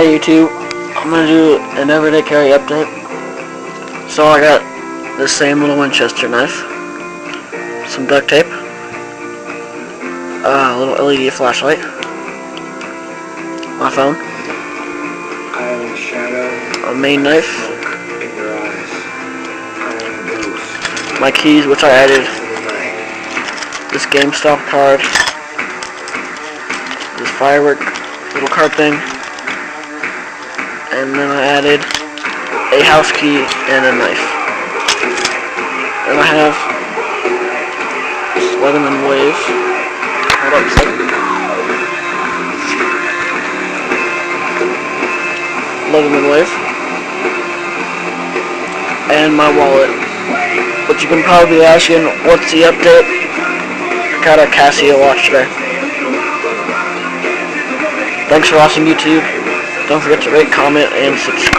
Hi YouTube, I'm gonna do an everyday carry update. So I got the same little Winchester knife, some duct tape, a little LED flashlight, my phone, a main knife, my keys, which I added, this GameStop card, this firework little card thing, and then I added a house key and a knife. And I have this Leatherman Wave. Hold up a second. Leatherman Wave. And my wallet. But you can probably be asking, what's the update? Got a Casio watch today. Thanks for watching YouTube. Don't forget to rate, comment, and subscribe.